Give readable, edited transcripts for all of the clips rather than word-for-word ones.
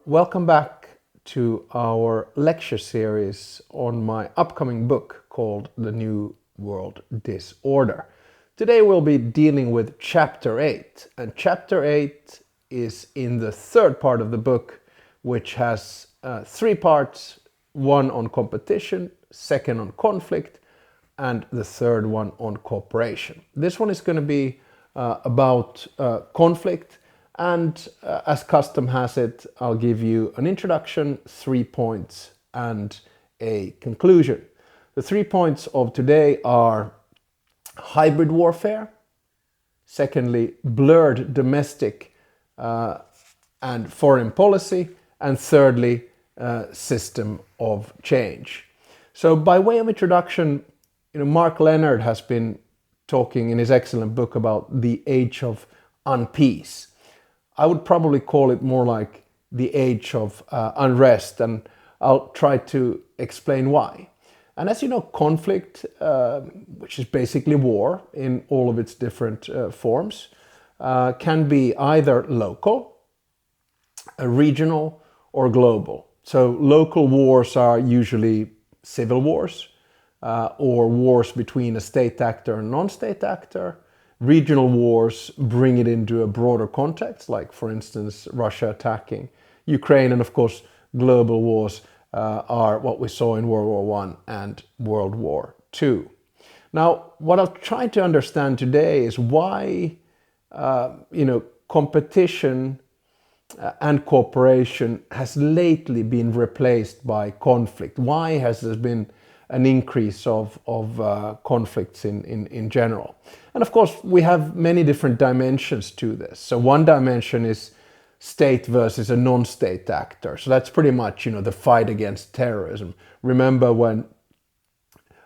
Welcome back to our lecture series on my upcoming book called The New World Disorder. Today we'll be dealing with Chapter 8, and Chapter 8 is in the third part of the book, which has three parts: one on competition, second on conflict, and the third one on cooperation. This one is going to be about conflict, and as custom has it, I'll give you an introduction, 3 points, and a conclusion. The 3 points of today are hybrid warfare, secondly, blurred domestic and foreign policy, and thirdly, system of change. So by way of introduction, Mark Leonard has been talking in his excellent book about the age of unpeace. I would probably call it more like the age of unrest, and I'll try to explain why. And as you know, conflict, which is basically war in all of its different forms, can be either local, regional, or global. So local wars are usually civil wars, or wars between a state actor and non-state actor. Regional wars bring it into a broader context, like for instance Russia attacking Ukraine, and of course global wars are what we saw in World War I and World War II. Now, what I'll try to understand today is why competition and cooperation has lately been replaced by conflict. Why has there been an increase of conflicts in general? And of course, we have many different dimensions to this. So one dimension is state versus a non-state actor. So that's pretty much, the fight against terrorism. Remember when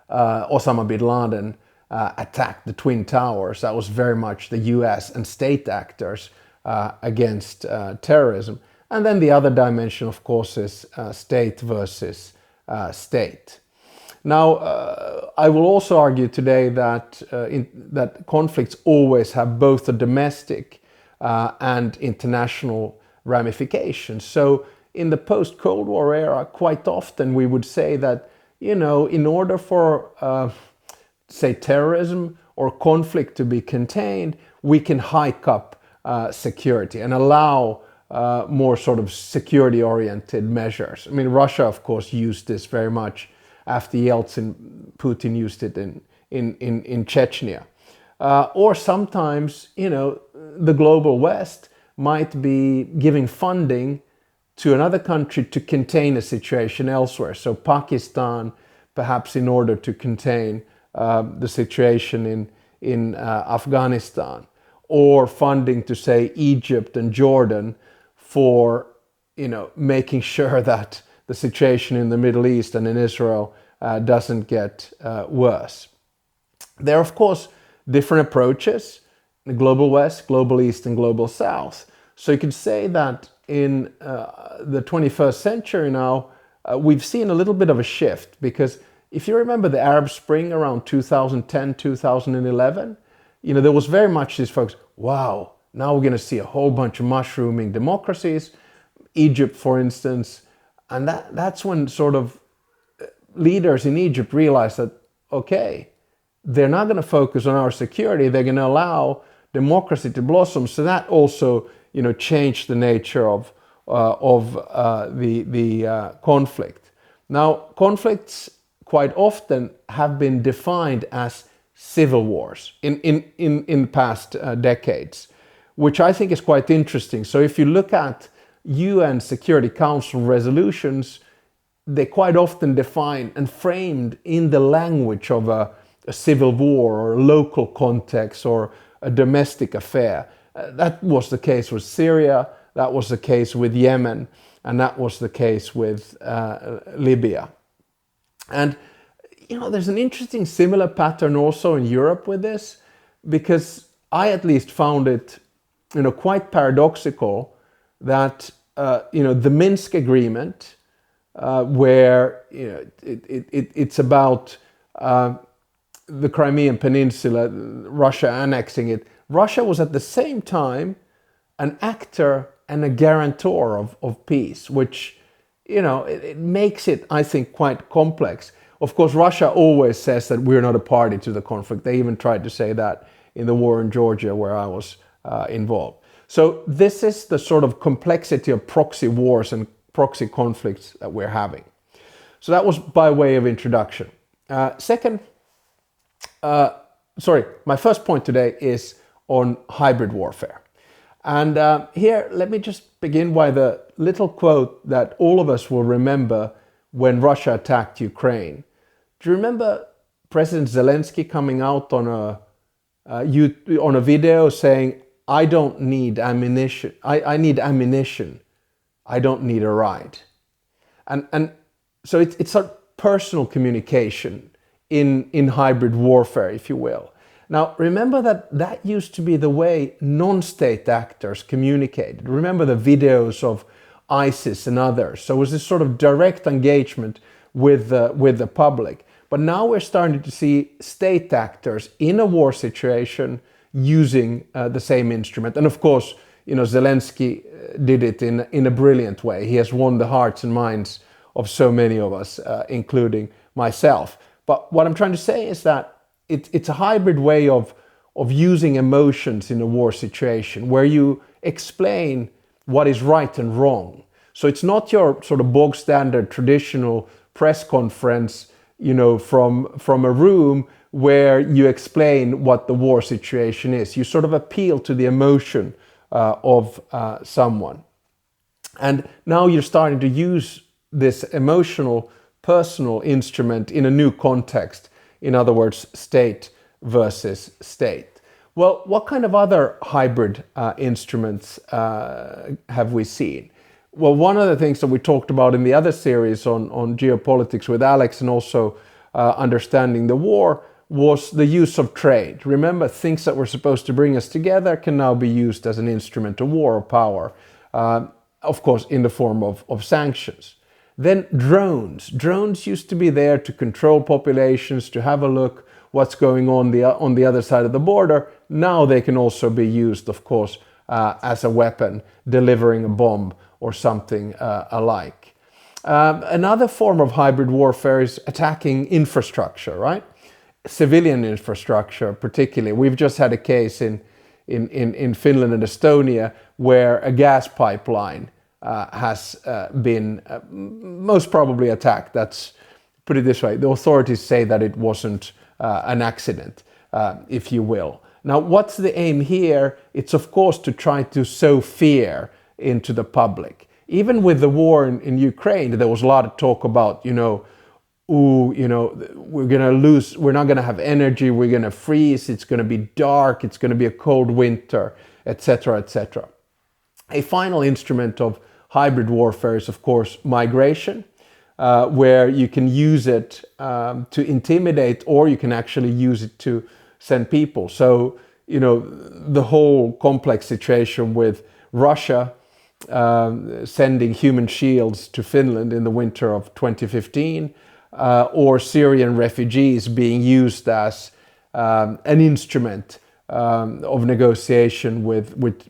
Osama bin Laden attacked the Twin Towers? That was very much the US and state actors against terrorism. And then the other dimension, of course, is state versus state. Now, I will also argue today that that conflicts always have both a domestic and international ramifications. So in the post-Cold War era, quite often we would say that, in order for, say, terrorism or conflict to be contained, we can hike up security and allow more sort of security-oriented measures. I mean, Russia, of course, used this very much after Yeltsin. Putin used it in Chechnya. Or sometimes, the global West might be giving funding to another country to contain a situation elsewhere. So Pakistan, perhaps in order to contain the situation in Afghanistan, or funding to, say, Egypt and Jordan for, making sure that the situation in the Middle East and in Israel doesn't get worse. There are, of course, different approaches: the global West, global East, and global South. So you could say that in the 21st century now, we've seen a little bit of a shift, because if you remember the Arab Spring around 2010, 2011, there was very much this focus: wow, now we're going to see a whole bunch of mushrooming democracies, Egypt, for instance. And that's when sort of leaders in Egypt realized that, okay, they're not going to focus on our security, they're going to allow democracy to blossom. So that also, changed the nature of the conflict. Now, conflicts quite often have been defined as civil wars in past decades, which I think is quite interesting. So if you look at UN Security Council resolutions, they quite often defined and framed in the language of a civil war or a local context or a domestic affair. That was the case with Syria, that was the case with Yemen, and that was the case with Libya. And there's an interesting similar pattern also in Europe with this, because I at least found it quite paradoxical that the Minsk agreement, where it's about the Crimean Peninsula, Russia annexing it. Russia was at the same time an actor and a guarantor of peace, which, it makes it, I think, quite complex. Of course, Russia always says that we're not a party to the conflict. They even tried to say that in the war in Georgia, where I was involved. So this is the sort of complexity of proxy wars and proxy conflicts that we're having. So that was by way of introduction. My first point today is on hybrid warfare. And here, let me just begin by the little quote that all of us will remember when Russia attacked Ukraine. Do you remember President Zelensky coming out on a video saying, "I don't need ammunition. I need ammunition. I don't need a ride." And so it's a personal communication in hybrid warfare, if you will. Now, remember that used to be the way non-state actors communicated. Remember the videos of ISIS and others. So it was this sort of direct engagement with the public. But now we're starting to see state actors in a war situation using the same instrument. And of course, Zelensky did it in a brilliant way. He has won the hearts and minds of so many of us, including myself. But what I'm trying to say is that it's a hybrid way of using emotions in a war situation where you explain what is right and wrong. So it's not your sort of bog standard traditional press conference, from a room where you explain what the war situation is. You sort of appeal to the emotion of someone. And now you're starting to use this emotional, personal instrument in a new context. In other words, state versus state. Well, what kind of other hybrid instruments have we seen? Well, one of the things that we talked about in the other series on geopolitics with Alex and also understanding the war was the use of trade. Remember, things that were supposed to bring us together can now be used as an instrument of war or power, of course, in the form of sanctions. Then drones. Drones used to be there to control populations, to have a look what's going on the other side of the border. Now they can also be used, of course, as a weapon, delivering a bomb or something alike. Another form of hybrid warfare is attacking infrastructure, right? Civilian infrastructure, particularly. We've just had a case in Finland and Estonia where a gas pipeline has been most probably attacked. That's, put it this way, the authorities say that it wasn't an accident, if you will. Now, what's the aim here? It's of course to try to sow fear into the public. Even with the war in Ukraine, there was a lot of talk about, we're going to lose, we're not going to have energy, we're going to freeze, it's going to be dark, it's going to be a cold winter, etc., etc. A final instrument of hybrid warfare is, of course, migration, where you can use it to intimidate, or you can actually use it to send people. So, the whole complex situation with Russia sending human shields to Finland in the winter of 2015, or Syrian refugees being used as an instrument of negotiation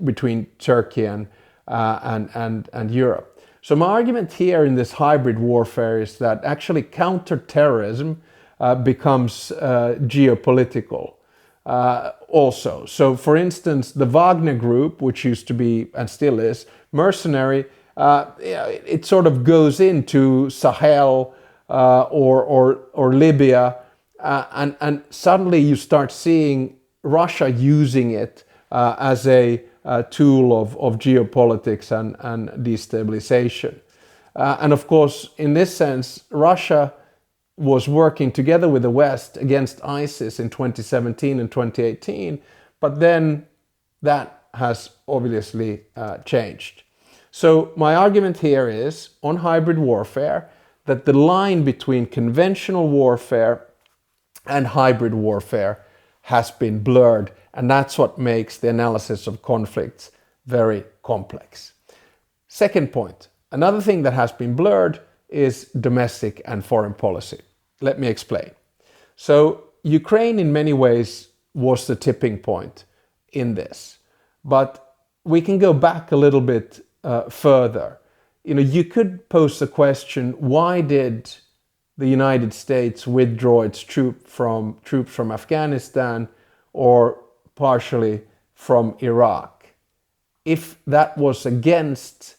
between Turkey and Europe. So my argument here in this hybrid warfare is that actually counterterrorism becomes geopolitical also. So for instance, the Wagner group, which used to be and still is mercenary, it sort of goes into Sahel or Libya, and suddenly you start seeing Russia using it as a tool of geopolitics and destabilization. And of course, in this sense, Russia was working together with the West against ISIS in 2017 and 2018, but then that has obviously changed. So my argument here is, on hybrid warfare, that the line between conventional warfare and hybrid warfare has been blurred, and that's what makes the analysis of conflicts very complex. Second point, another thing that has been blurred is domestic and foreign policy. Let me explain. So Ukraine in many ways was the tipping point in this, but we can go back a little bit further. You could pose the question, why did the United States withdraw its troops from Afghanistan or partially from Iraq, if that was against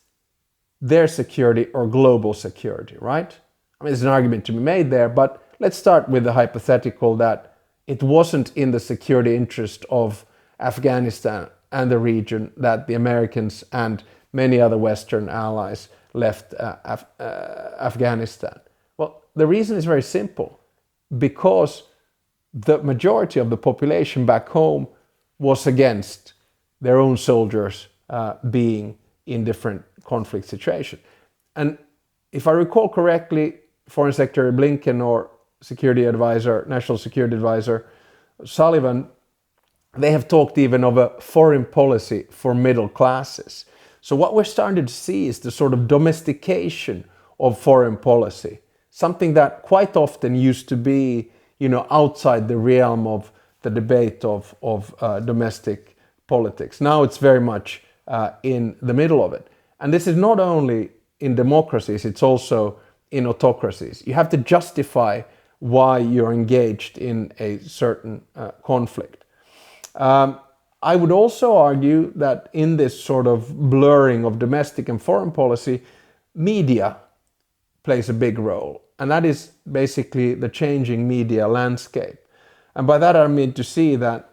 their security or global security, right? I mean, there's an argument to be made there, but let's start with the hypothetical that it wasn't in the security interest of Afghanistan and the region that the Americans and many other Western allies left Afghanistan. Well, the reason is very simple. Because the majority of the population back home was against their own soldiers being in different conflict situations. And if I recall correctly, Foreign Secretary Blinken or National Security Advisor Sullivan, they have talked even of a foreign policy for middle classes. So what we're starting to see is the sort of domestication of foreign policy, something that quite often used to be, outside the realm of the debate of domestic politics. Now it's very much in the middle of it. And this is not only in democracies, it's also in autocracies. You have to justify why you're engaged in a certain conflict. I would also argue that in this sort of blurring of domestic and foreign policy, media plays a big role. And that is basically the changing media landscape. And by that I mean to see that,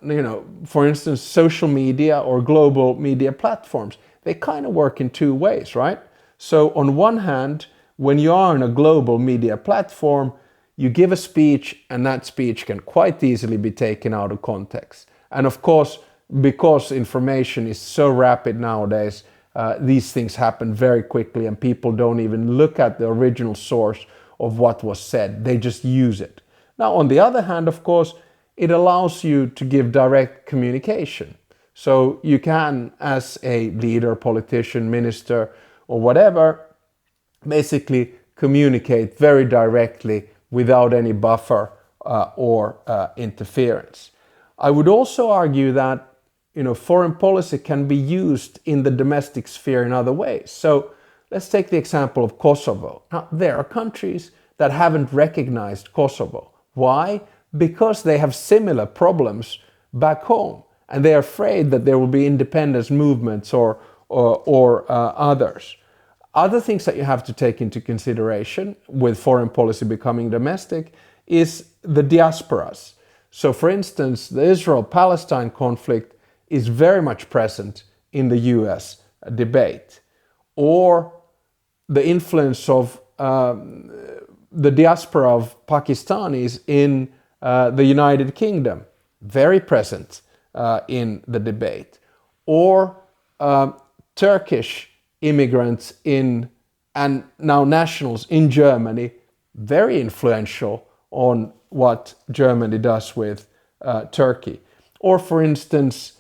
for instance, social media or global media platforms, they kind of work in two ways, right? So on one hand, when you are on a global media platform, you give a speech and that speech can quite easily be taken out of context. And of course, because information is so rapid nowadays, these things happen very quickly and people don't even look at the original source of what was said. They just use it. Now, on the other hand, of course, it allows you to give direct communication. So you can, as a leader, politician, minister, or whatever, basically communicate very directly without any buffer or interference. I would also argue that foreign policy can be used in the domestic sphere in other ways. So let's take the example of Kosovo. Now, there are countries that haven't recognized Kosovo. Why? Because they have similar problems back home, and they're afraid that there will be independence movements or others. Other things that you have to take into consideration with foreign policy becoming domestic is the diasporas. So, for instance, the Israel-Palestine conflict is very much present in the US debate, or the influence of the diaspora of Pakistanis in the United Kingdom, very present in the debate, or Turkish immigrants and now nationals in Germany, very influential on what Germany does with Turkey. Or, for instance,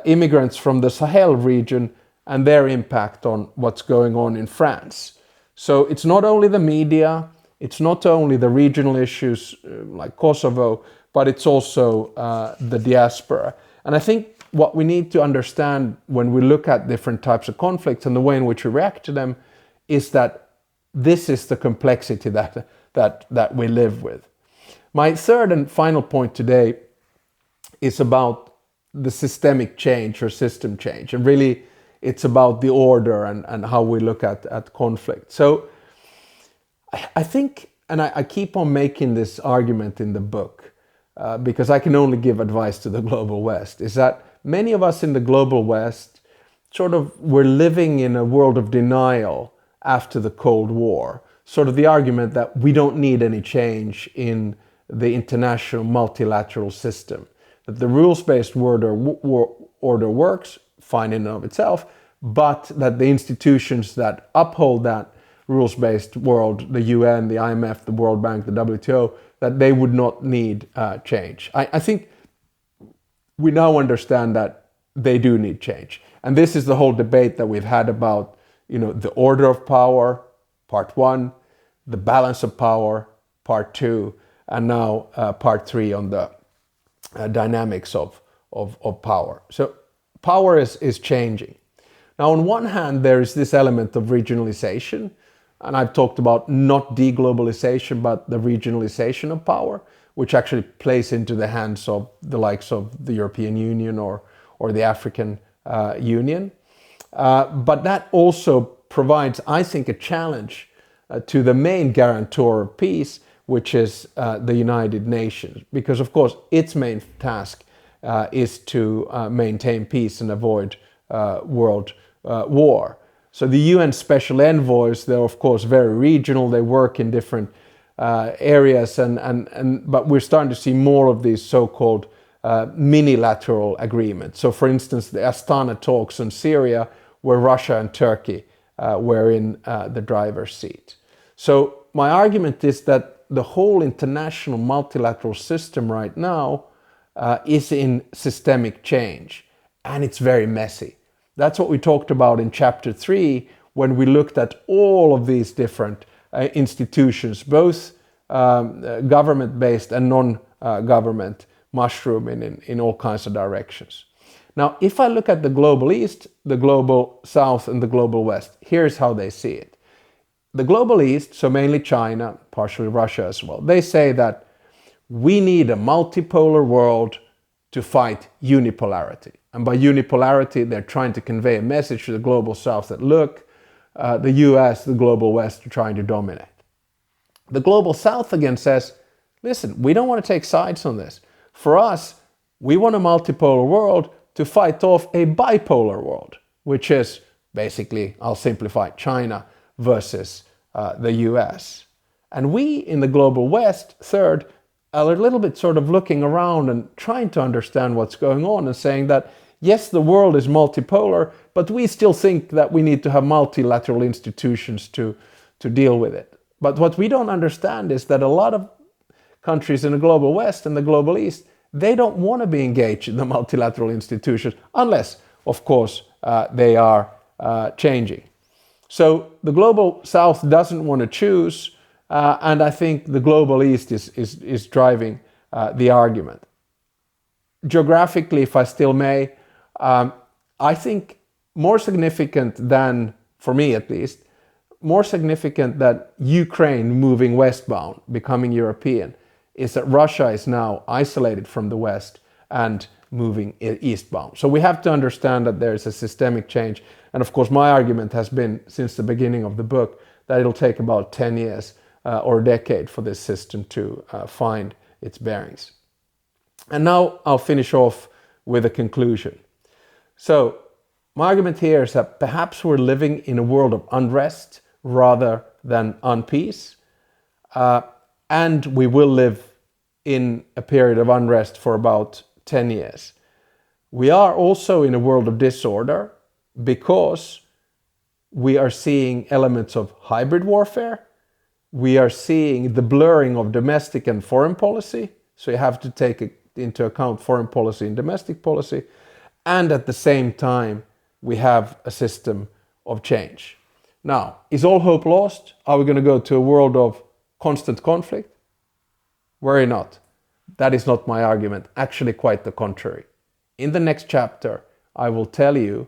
immigrants from the Sahel region and their impact on what's going on in France. So it's not only the media, it's not only the regional issues like Kosovo, but it's also the diaspora. And I think what we need to understand when we look at different types of conflicts and the way in which we react to them is that this is the complexity that we live with. My third and final point today is about the systemic change or system change. And really, it's about the order and how we look at conflict. So I think, and I keep on making this argument in the book, because I can only give advice to the global West, is that many of us in the global West sort of were living in a world of denial after the Cold War. Sort of the argument that we don't need any change in the international multilateral system. That the rules-based order works fine in and of itself, but that the institutions that uphold that rules-based world, the UN, the IMF, the World Bank, the WTO, that they would not need change. I think we now understand that they do need change. And this is the whole debate that we've had about, the order of power, part one, the balance of power, part two, and now part three on the dynamics of power. So power is changing. Now, on one hand, there is this element of regionalization, and I've talked about not deglobalization, but the regionalization of power, which actually plays into the hands of the likes of the European Union or the African Union. But that also provides, I think, a challenge to the main guarantor of peace, which is the United Nations, because of course its main task is to maintain peace and avoid world war. So the UN special envoys, they're of course very regional, they work in different areas, but we're starting to see more of these so-called minilateral agreements. So for instance, the Astana talks in Syria, where Russia and Turkey were in the driver's seat. So my argument is that the whole international multilateral system right now is in systemic change, and it's very messy. That's what we talked about in chapter 3 when we looked at all of these different institutions, both government-based and non-government, mushrooming in all kinds of directions. Now, if I look at the global East, the global South, and the global West, here's how they see it. The global East, so mainly China, partially Russia as well, they say that we need a multipolar world to fight unipolarity. And by unipolarity, they're trying to convey a message to the global South that, look, the US, the global West are trying to dominate. The global South again says, listen, we don't want to take sides on this. For us, we want a multipolar world to fight off a bipolar world, which is basically, I'll simplify, China versus the US. And we in the global West, third, are a little bit sort of looking around and trying to understand what's going on and saying that, yes, the world is multipolar, but we still think that we need to have multilateral institutions to deal with it. But what we don't understand is that a lot of countries in the global West and the global East, they don't want to be engaged in the multilateral institutions unless, of course, they are changing. So the global South doesn't want to choose, and I think the global East is driving the argument. Geographically, if I still may, I think more significant than, for me at least, more significant than Ukraine moving westbound, becoming European, is that Russia is now isolated from the West and moving eastbound. So we have to understand that there is a systemic change. And of course, my argument has been since the beginning of the book that it'll take about 10 years or a decade for this system to find its bearings. And now I'll finish off with a conclusion. So my argument here is that perhaps we're living in a world of unrest rather than unpeace. And we will live in a period of unrest for about 10 years. We are also in a world of disorder because we are seeing elements of hybrid warfare. We are seeing the blurring of domestic and foreign policy. So you have to take into account foreign policy and domestic policy. And at the same time, we have a system of change. Now, is all hope lost? Are we going to go to a world of constant conflict? Worry not. That is not my argument. Actually, quite the contrary. In the next chapter, I will tell you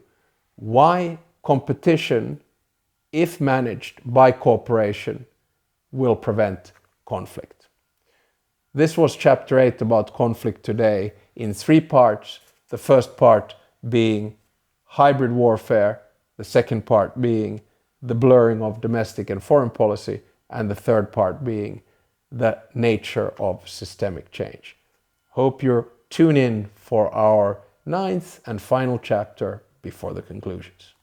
why competition, if managed by cooperation, will prevent conflict. This was chapter 8 about conflict today in 3 parts. The first part being hybrid warfare, the second part being the blurring of domestic and foreign policy, and the third part being the nature of systemic change. Hope you'll tune in for our 9th and final chapter before the conclusions.